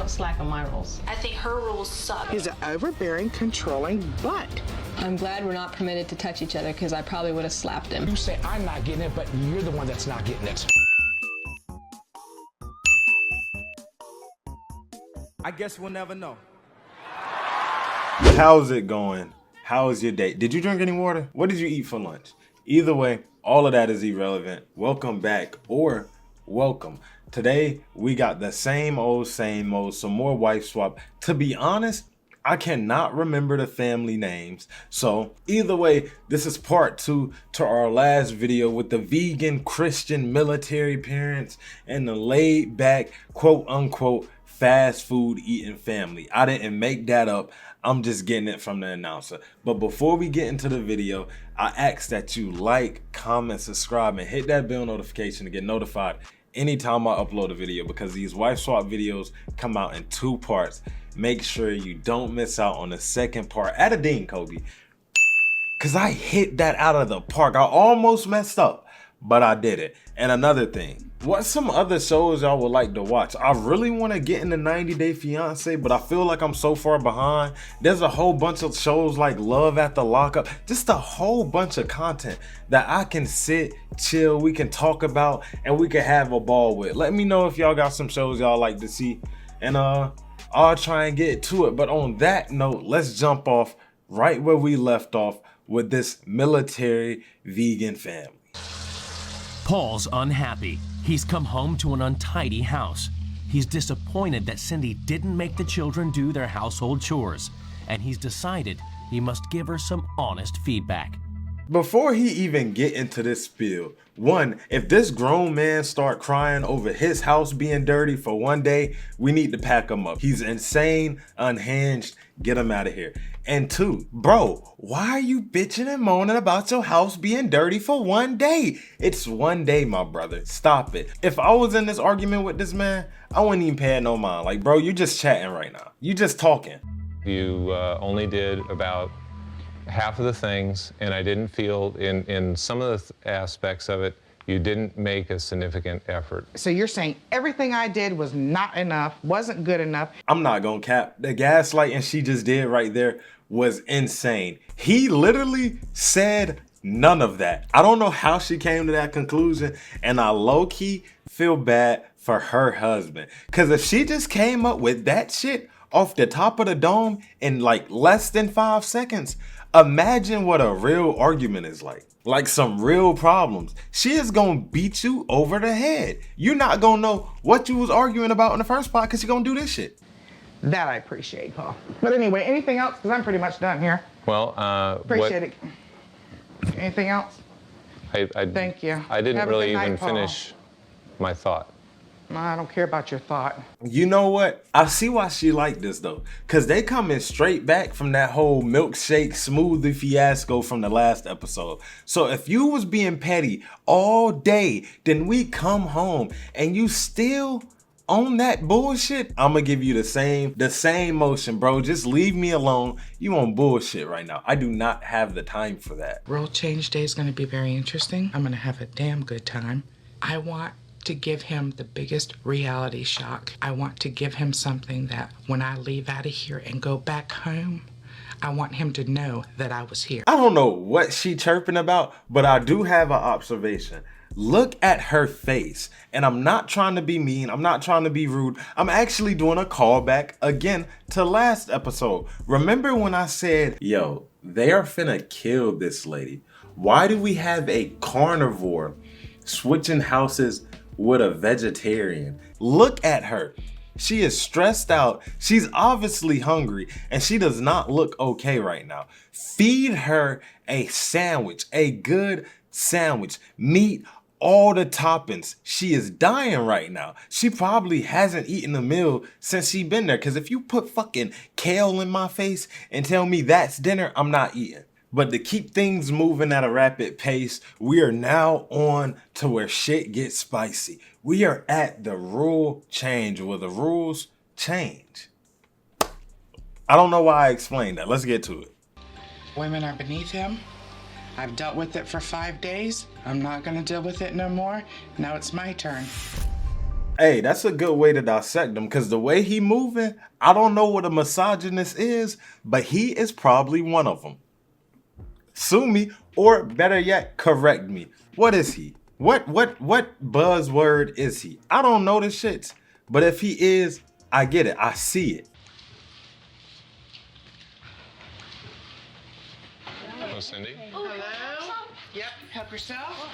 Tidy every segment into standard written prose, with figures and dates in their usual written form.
don't slack on my rules. I think her rules suck. He's an overbearing, controlling butt. I'm glad we're not permitted to touch each other because I probably would have slapped him. You say I'm not getting it, but you're the one that's not getting it. I guess we'll never know. How's it going? How was your day? Did you drink any water? What did you eat for lunch? Either way, all of that is irrelevant. Welcome back, or welcome. Today, we got the same old, some more wife swap. To be honest, I cannot remember the family names. So either way, this is part 2 to our last video with the vegan Christian military parents and the laid back, quote unquote, fast food eating family. I didn't make that up. I'm just getting it from the announcer. But before we get into the video, I ask that you like, comment, subscribe, and hit that bell notification to get notified anytime I upload a video, because these wife swap videos come out in 2 parts. Make sure you don't miss out on the second part. At a ding, Kobe. Because I hit that out of the park. I almost messed up, but I did it. And another thing, what's some other shows y'all would like to watch? I really want to get into 90 Day Fiance, but I feel like I'm so far behind. There's a whole bunch of shows like Love at the Lockup, just a whole bunch of content that I can sit, chill, we can talk about, and we can have a ball with. Let me know if y'all got some shows y'all like to see, and I'll try and get to it. But on that note, let's jump off right where we left off with this military vegan family. Paul's unhappy. He's come home to an untidy house. He's disappointed that Cindy didn't make the children do their household chores, and he's decided he must give her some honest feedback. Before he even get into this spiel, one, if this grown man start crying over his house being dirty for one day, we need to pack him up. He's insane, unhinged, get him out of here. And 2, bro, why are you bitching and moaning about your house being dirty for one day? It's one day, my brother. Stop it. If I was in this argument with this man, I wouldn't even pay no mind. Like, bro, you just chatting right now. You just talking. You only did about half of the things, and I didn't feel in some of the aspects of it, you didn't make a significant effort. So you're saying everything I did was not enough, wasn't good enough? I'm not gonna cap. The gaslighting she just did right there was insane. He literally said none of that. I don't know how she came to that conclusion, and I low-key feel bad for her husband. Cause if she just came up with that shit off the top of the dome in like less than 5 seconds, imagine what a real argument is like. Like some real problems. She is gonna beat you over the head. You're not gonna know what you was arguing about in the first part because you're gonna do this shit. That I appreciate, Paul. But anyway, anything else? Because I'm pretty much done here. Well, appreciate it. Anything else? Thank you. I didn't Have a really good night, even Paul. finish my thought. I don't care about your thought. You know what? I see why she like this though. Cause they coming straight back from that whole milkshake smoothie fiasco from the last episode. So if you was being petty all day, then we come home and you still on that bullshit, I'ma give you the same motion, bro. Just leave me alone. You on bullshit right now. I do not have the time for that. World Change Day is going to be very interesting. I'm going to have a damn good time. I want to give him the biggest reality shock. I want to give him something that when I leave out of here and go back home, I want him to know that I was here. I don't know what she chirping about, but I do have an observation. Look at her face. And I'm not trying to be mean. I'm not trying to be rude. I'm actually doing a callback again to last episode. Remember when I said, yo, they are finna kill this lady. Why do we have a carnivore switching houses with a vegetarian? Look at her. She is stressed out. She's obviously hungry and she does not look okay right now. Feed her a sandwich, a good sandwich, meat, all the toppings. She is dying right now. She probably hasn't eaten a meal since she been there. Cause if you put fucking kale in my face and tell me that's dinner, I'm not eating. But to keep things moving at a rapid pace, we are now on to where shit gets spicy. We are at the rule change, where the rules change. I don't know why I explained that. Let's get to it. Women are beneath him. I've dealt with it for 5 days. I'm not going to deal with it no more. Now it's my turn. Hey, that's a good way to dissect him, because the way he moving, I don't know what a misogynist is, but he is probably one of them. Sue me, or better yet, correct me. What is he? What buzzword is he? I don't know the shits, but if he is, I get it. I see it. Hello, Cindy. Hello? Yep, help yourself.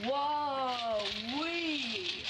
Whoa, wee.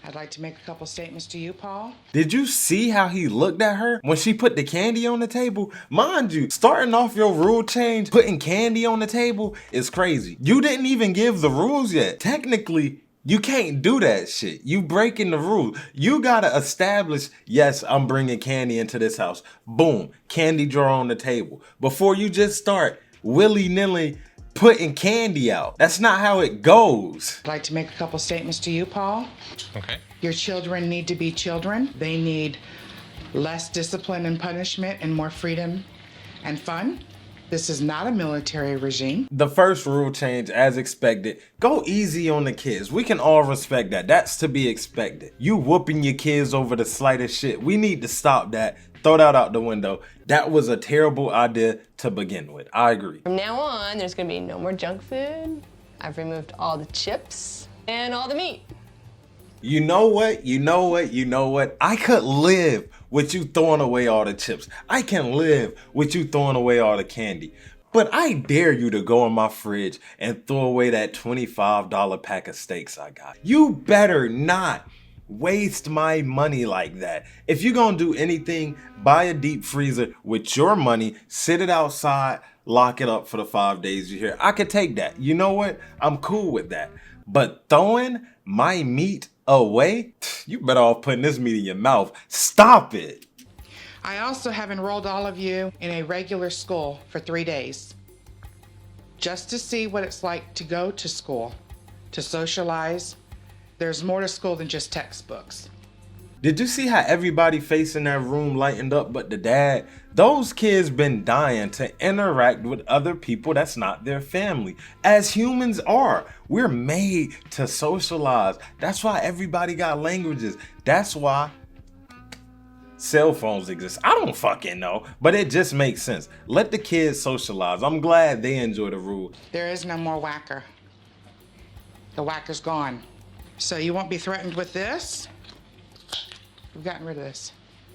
I'd like to make a couple statements to you, Paul. Did you see how he looked at her when she put the candy on the table? Mind you, starting off your rule change, putting candy on the table is crazy. You didn't even give the rules yet. Technically, you can't do that shit. You breaking the rules. You gotta establish, yes, I'm bringing candy into this house. Boom, candy jar on the table. Before you just start willy-nilly putting candy out. That's not how it goes. I'd like to make a couple statements to you, Paul. Okay. Your children need to be children. They need less discipline and punishment and more freedom and fun. This is not a military regime. The first rule change, as expected, go easy on the kids. We can all respect that. That's to be expected. You whooping your kids over the slightest shit. We need to stop that. Throw that out the window. That was a terrible idea to begin with. I agree. From now on, there's gonna be no more junk food. I've removed all the chips and all the meat. You know what? You know what? You know what? I could live with you throwing away all the chips. I can live with you throwing away all the candy. But I dare you to go in my fridge and throw away that $25 pack of steaks I got. You better not waste my money like that. If you're gonna do anything, buy a deep freezer with your money, sit it outside, lock it up for the 5 days you're here. I could take that. You know what? I'm cool with that. But throwing my meat away? You better off putting this meat in your mouth. Stop it. I also have enrolled all of you in a regular school for 3 days, just to see what it's like to go to school, to socialize. There's more to school than just textbooks. Did you see how everybody facing that room lightened up but the dad? Those kids been dying to interact with other people that's not their family. As humans are, we're made to socialize. That's why everybody got languages. That's why cell phones exist. I don't fucking know, but it just makes sense. Let the kids socialize. I'm glad they enjoy the rule. There is no more whacker. The whacker's gone. So you won't be threatened with this? We've gotten rid of this.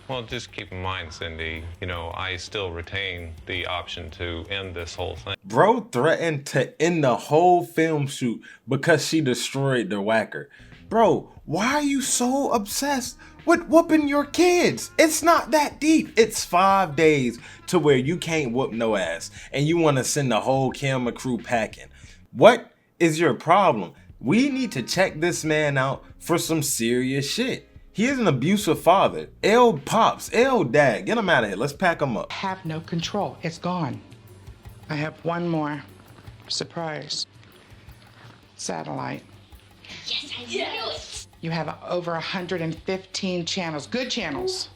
Well, just keep in mind, Cindy, I still retain the option to end this whole thing. Bro threatened to end the whole film shoot because she destroyed the whacker. Bro, why are you so obsessed with whooping your kids? It's not that deep. It's 5 days to where you can't whoop no ass and you want to send the whole camera crew packing. What is your problem? We need to check this man out for some serious shit. He is an abusive father. L pops, L dad, get him out of here. Let's pack him up. Have no control. It's gone. I have one more surprise. Satellite. Yes, I knew it. You have over 115 channels, good channels.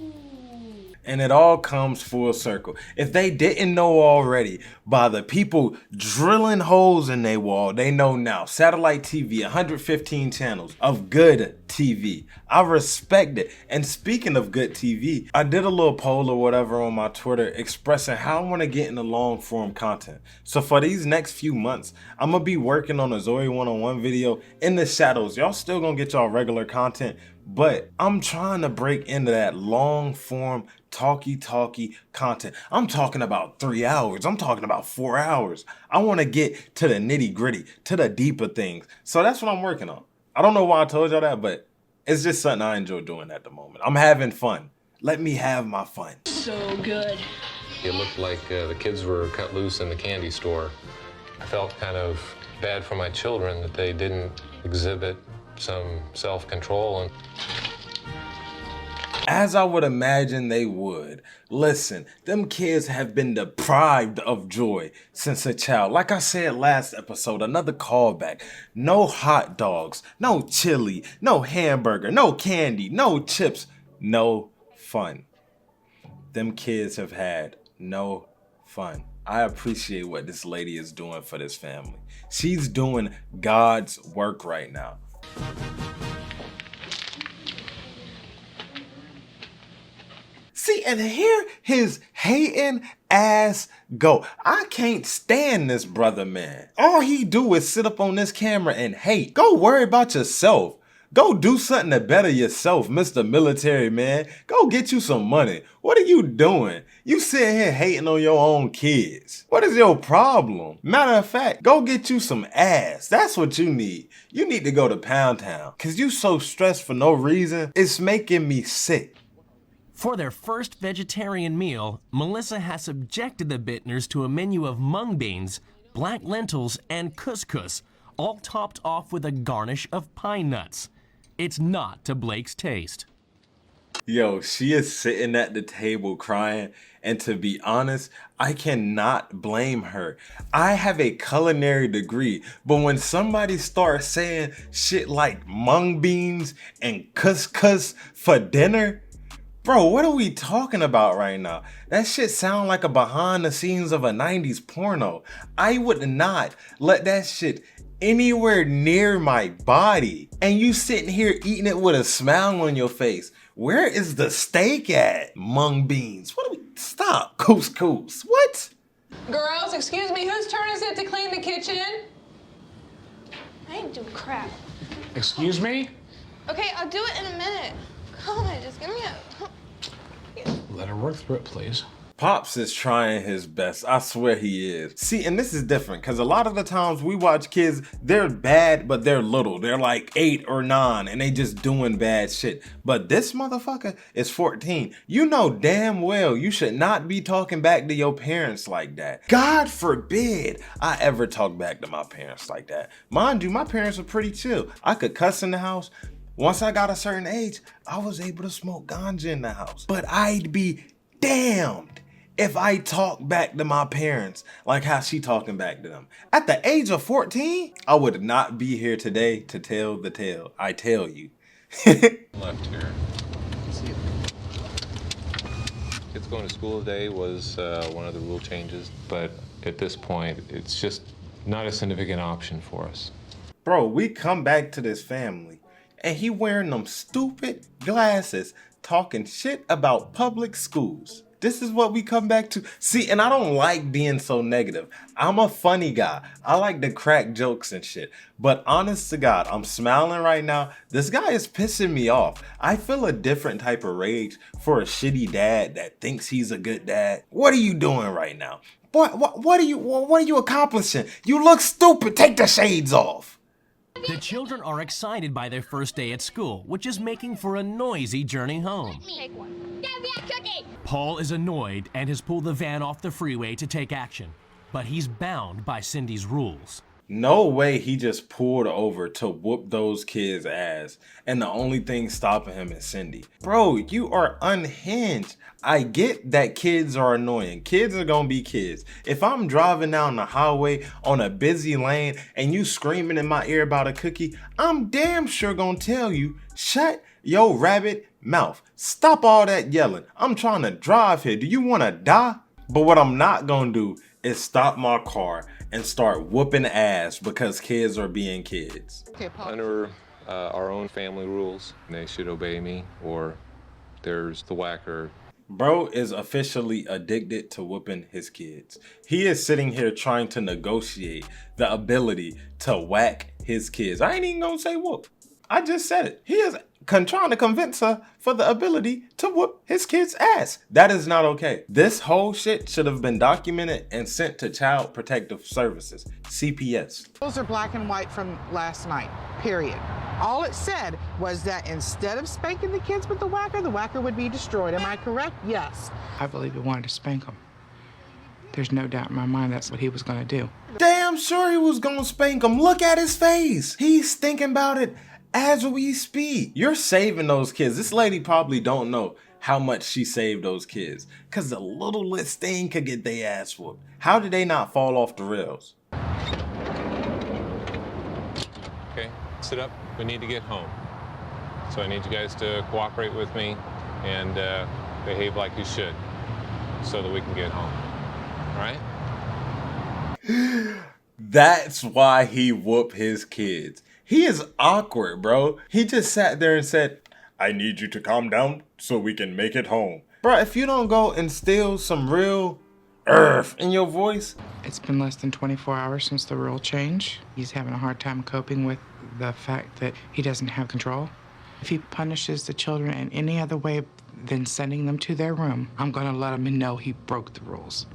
And it all comes full circle. If they didn't know already, by the people drilling holes in their wall, they know now. Satellite TV, 115 channels of good TV. I respect it. And speaking of good TV, I did a little poll or whatever on my Twitter expressing how I want to get into long form content. So for these next few months, I'm going to be working on a Zoe 101 video in the shadows. Y'all still going to get y'all regular content, but I'm trying to break into that long form talky content. I'm talking about 3 hours. I'm talking about 4 hours. I want to get to the nitty gritty, to the deeper things. So that's what I'm working on. I don't know why I told y'all that, but it's just something I enjoy doing at the moment. I'm having fun. Let me have my fun. So good. It looked like the kids were cut loose in the candy store. I felt kind of bad for my children that they didn't exhibit some self-control. As I would imagine they would. Listen, them kids have been deprived of joy since a child. Like I said last episode, another callback. No hot dogs, no chili, no hamburger, no candy, no chips, no fun. Them kids have had no fun. I appreciate what this lady is doing for this family. She's doing God's work right now. See, and here his hating ass go. I can't stand this brother, man. All he do is sit up on this camera and hate. Go worry about yourself. Go do something to better yourself, Mr. Military Man. Go get you some money. What are you doing? You sitting here hating on your own kids. What is your problem? Matter of fact, go get you some ass. That's what you need. You need to go to Pound Town. Cause you so stressed for no reason. It's making me sick. For their first vegetarian meal, Melissa has subjected the Bittners to a menu of mung beans, black lentils, and couscous, all topped off with a garnish of pine nuts. It's not to Blake's taste. Yo, she is sitting at the table crying, and to be honest, I cannot blame her. I have a culinary degree, but when somebody starts saying shit like mung beans and couscous for dinner, bro, what are we talking about right now? That shit sound like a behind the scenes of a 90s porno. I would not let that shit anywhere near my body. And you sitting here eating it with a smile on your face. Where is the steak at? Mung beans. What do we, stop. Couscous. What? Girls, excuse me, whose turn is it to clean the kitchen? I ain't doing crap. Excuse me? Okay, I'll do it in a minute. Come on, just give me a... Let her work through it, please. Pops is trying his best. I swear he is. See, and this is different because a lot of the times we watch kids, they're bad, but they're little. They're like 8 or 9 and they just doing bad shit. But this motherfucker is 14. You know damn well you should not be talking back to your parents like that. God forbid I ever talk back to my parents like that. Mind you, my parents are pretty chill. I could cuss in the house. Once I got a certain age, I was able to smoke ganja in the house. But I'd be damned if I talk back to my parents like how she talking back to them. At the age of 14, I would not be here today to tell the tale. I tell you. Left here. Kids going to school today was one of the rule changes, but at this point, it's just not a significant option for us. Bro, we come back to this family and he wearing them stupid glasses talking shit about public schools. This is what we come back to. See, and I don't like being so negative. I'm a funny guy. I like to crack jokes and shit. But honest to God, I'm smiling right now. This guy is pissing me off. I feel a different type of rage for a shitty dad that thinks he's a good dad. What are you doing right now? What are you accomplishing? You look stupid. Take the shades off. The children are excited by their first day at school, which is making for a noisy journey home. Take one. Give me a cookie. Paul is annoyed and has pulled the van off the freeway to take action, but he's bound by Cindy's rules. No way he just pulled over to whoop those kids' ass, and the only thing stopping him is Cindy. Bro, you are unhinged. I get that kids are annoying. Kids are gonna be kids. If I'm driving down the highway on a busy lane and you screaming in my ear about a cookie, I'm damn sure gonna tell you, shut your rabbit mouth. Stop all that yelling. I'm trying to drive here. Do you wanna die? But what I'm not gonna do is stop my car and start whooping ass because kids are being kids. Okay, Paul. Under our own family rules, they should obey me, or there's the whacker. Bro is officially addicted to whooping his kids. He is sitting here trying to negotiate the ability to whack his kids. I ain't even gonna say whoop. I just said it. He is trying to convince her for the ability to whoop his kid's ass. That is not okay. This whole shit should have been documented and sent to Child Protective Services, CPS. Those are black and white from last night, period. All it said was that instead of spanking the kids with the whacker would be destroyed. Am I correct? Yes. I believe he wanted to spank him. There's no doubt in my mind that's what he was going to do. Damn sure he was gonna spank him. Look at his face. He's thinking about it as we speak. You're saving those kids. This lady probably don't know how much she saved those kids, because the littlest thing could get their ass whooped. How did they not fall off the rails? Okay, sit up. We need to get home. So I need you guys to cooperate with me and behave like you should so that we can get home. All right? That's why he whooped his kids. He is awkward, bro. He just sat there and said, I need you to calm down so we can make it home. Bro, if you don't go instill some real earth in your voice. It's been less than 24 hours since the rule change. He's having a hard time coping with the fact that he doesn't have control. If he punishes the children in any other way than sending them to their room, I'm gonna let him know he broke the rules.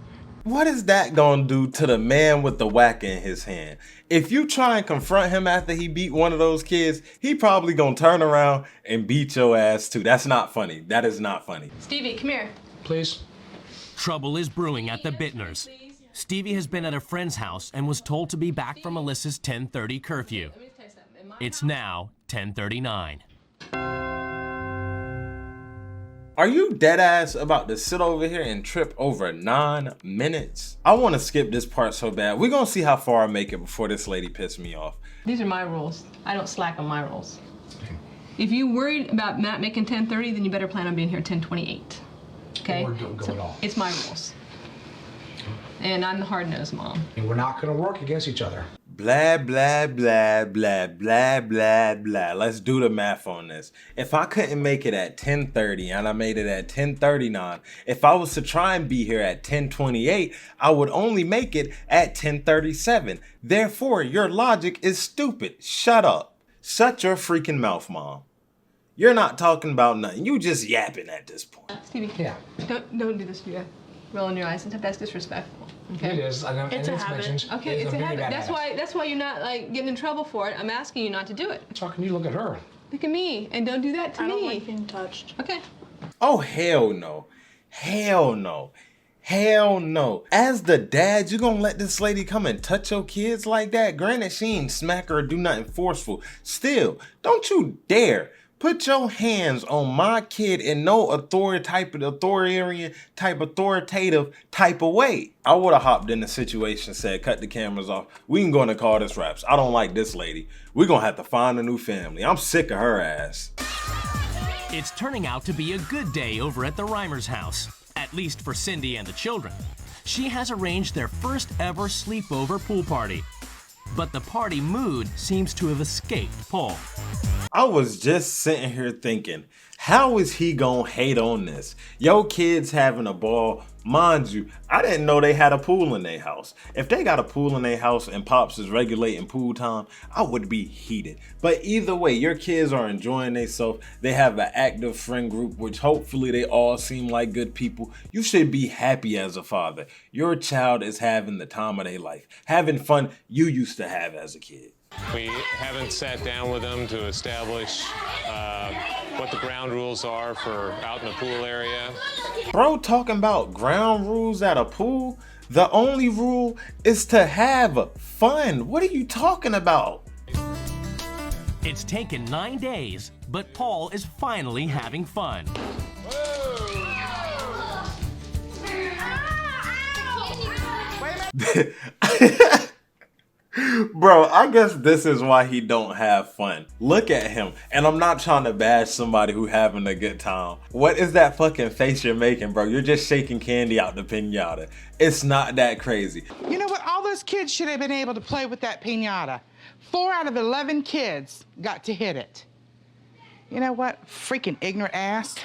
What is that gonna do to the man with the whack in his hand? If you try and confront him after he beat one of those kids, he probably gonna turn around and beat your ass too. That's not funny. That is not funny. Stevie, come here. Please. Trouble is brewing at the Bittners. Stevie has been at a friend's house and was told to be back for Melissa's 10:30 curfew. It's now 10:39. Are you dead ass about to sit over here and trip over 9 minutes? I want to skip this part so bad. We're gonna see how far I make it before this lady pisses me off. These are my rules. I don't slack on my rules. If you're worried about Matt making 10:30, then you better plan on being here 10:28. Okay? Or don't go at all. It's my rules. And I'm the hard-nosed mom. And we're not going to work against each other. Blah, blah, blah, blah, blah, blah, blah. Let's do the math on this. If I couldn't make it at 10:30 and I made it at 10:39, if I was to try and be here at 10:28, I would only make it at 10:37. Therefore, your logic is stupid. Shut up. Shut your freaking mouth, Mom. You're not talking about nothing. You just yapping at this point. Stevie, Yeah. don't do this to you. Rolling your eyes. That's disrespectful. Okay? It is. I know, It's and a habit. mentioned. Okay, it's a very habit. bad That's why you're not like getting in trouble for it. I'm asking you not to do it. How can you look at her? Look at me and don't do that to I me. don't like being touched. Okay. Oh, hell no. Hell no. Hell no. As the dad, you gonna let this lady come and touch your kids like that? Granted, she ain't smack her or do nothing forceful. Still, don't you dare put your hands on my kid in no authoritative type of way. I would have hopped in the situation, said, cut the cameras off. We can go in and call this raps. I don't like this lady. We're gonna have to find a new family. I'm sick of her ass. It's turning out to be a good day over at the Riemers house, at least for Cindy and the children. She has arranged their first ever sleepover pool party. But the party mood seems to have escaped Paul. I was just sitting here thinking, how is he gonna hate on this? Yo, kids having a ball. Mind you, I didn't know they had a pool in their house. If they got a pool in their house and Pops is regulating pool time, I would be heated. But either way, your kids are enjoying themselves. They have an active friend group, which hopefully they all seem like good people. You should be happy as a father. Your child is having the time of their life, having fun you used to have as a kid. We haven't sat down with them to establish what the ground rules are for out in the pool area. Bro, talking about ground rules at a pool? The only rule is to have fun. What are you talking about? It's taken 9 days, but Paul is finally having fun. Bro, I guess this is why he don't have fun. Look at him. And I'm not trying to bash somebody who having a good time. What is that fucking face you're making, bro? You're just shaking candy out the piñata. It's not that crazy. You know what? All those kids should have been able to play with that piñata. 4 out of 11 kids got to hit it. You know what? Freaking ignorant ass.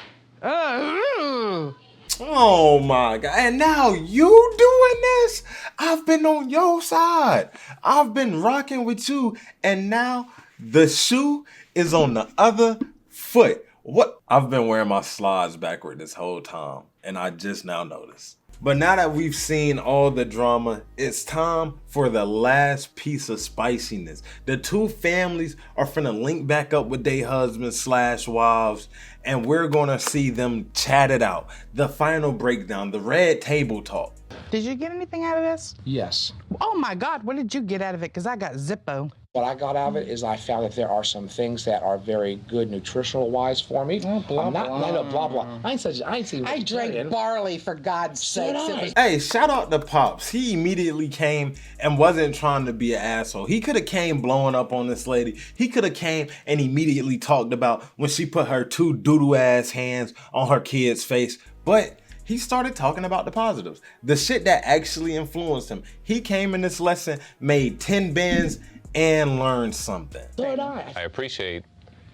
Oh my God. And now you doing this? I've been on your side. I've been rocking with you. And now the shoe is on the other foot. What? I've been wearing my slides backward this whole time. And I just now noticed. But now that we've seen all the drama, it's time for the last piece of spiciness. The two families are finna link back up with their husbands/wives, and we're gonna see them chat it out. The final breakdown, the red table talk. Did you get anything out of this? Yes. Oh my God, what did you get out of it? Because I got Zippo. What I got out of it is I found that there are some things that are very good nutritional wise for me. Oh, blah, I'm not, blah. No, blah, blah. I ain't saying I drank barley, for God's sake. Hey, shout out to Pops. He immediately came and wasn't trying to be an asshole. He could have came blowing up on this lady. He could have came and immediately talked about when she put her 2 doodoo ass hands on her kid's face. But he started talking about the positives, the shit that actually influenced him. He came in this lesson, made 10 bends, and learned something. So did I. I appreciate,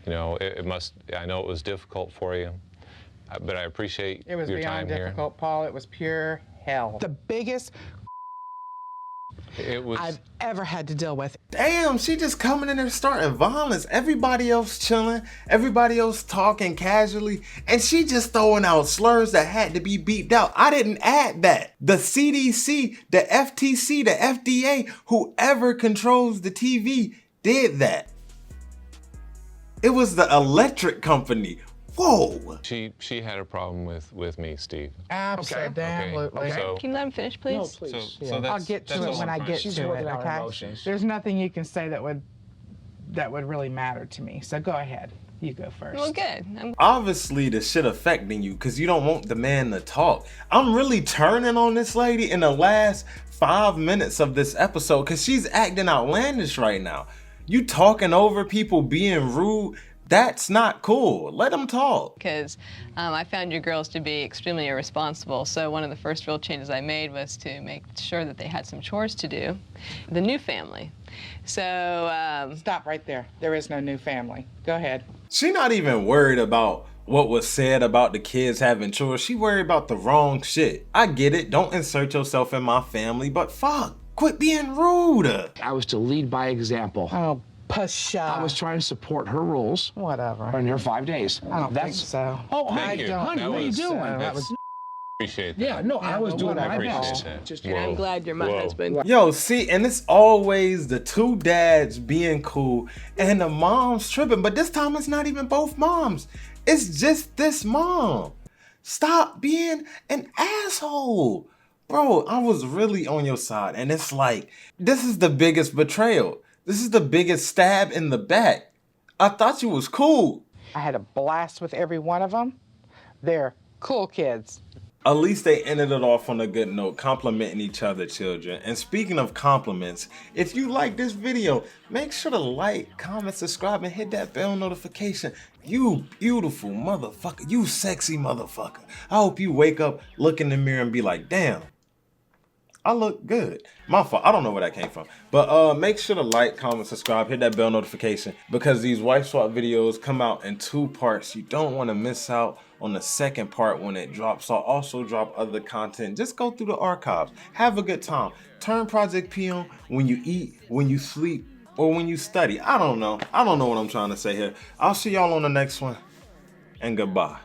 you know, I know it was difficult for you, but I appreciate It was your time beyond here. difficult, Paul. It was pure hell. The biggest It was. I've ever had to deal with. Damn, she just coming in there starting violence. Everybody else chilling, everybody else talking casually, and she just throwing out slurs that had to be beeped out. I didn't add that. The CDC, the FTC, the FDA, whoever controls the TV did that. It was the electric company. Whoa. She had a problem with me, Steve. Absolutely. Okay. So, Can you let him finish, please? No, please. so that's, I'll get to that's it all when I'm I get fine. to it, out okay? emotions. There's nothing you can say that would really matter to me. So go ahead. You go first. Well, good. Obviously the shit affecting you because you don't want the man to talk. I'm really turning on this lady in the last 5 minutes of this episode because she's acting outlandish right now. You talking over people, being rude. That's not cool. Let them talk. Because I found your girls to be extremely irresponsible. So one of the first real changes I made was to make sure that they had some chores to do. The new family. So Stop right there. There is no new family. Go ahead. She not even worried about what was said about the kids having chores. She worried about the wrong shit. I get it. Don't insert yourself in my family, but fuck, quit being rude. I was to lead by example. Oh, pshaw. I was trying to support her rules Whatever. on her 5 days. I don't think so. Oh, Thank I you. don't. Honey, That what are you was- doing? That was Appreciate that. Yeah, no, I was doing I my appreciate best. that. and I'm glad you're my Whoa. husband. Yo, see, and it's always the two dads being cool and the mom's tripping, but this time it's not even both moms. It's just this mom. Stop being an asshole. Bro, I was really on your side, and it's like, this is the biggest betrayal. This is the biggest stab in the back. I thought you was cool. I had a blast with every one of them. They're cool kids. At least they ended it off on a good note, complimenting each other, children. And speaking of compliments, if you like this video, make sure to like, comment, subscribe, and hit that bell notification. You beautiful motherfucker. You sexy motherfucker. I hope you wake up, look in the mirror, and be like, damn, I look good. My fault. I don't know where that came from. But make sure to like, comment, subscribe, hit that bell notification because these wife swap videos come out in 2 parts. You don't want to miss out on the second part when it drops. I'll also drop other content. Just go through the archives. Have a good time. Turn Project P on when you eat, when you sleep, or when you study. I don't know. I don't know what I'm trying to say here. I'll see y'all on the next one. And goodbye.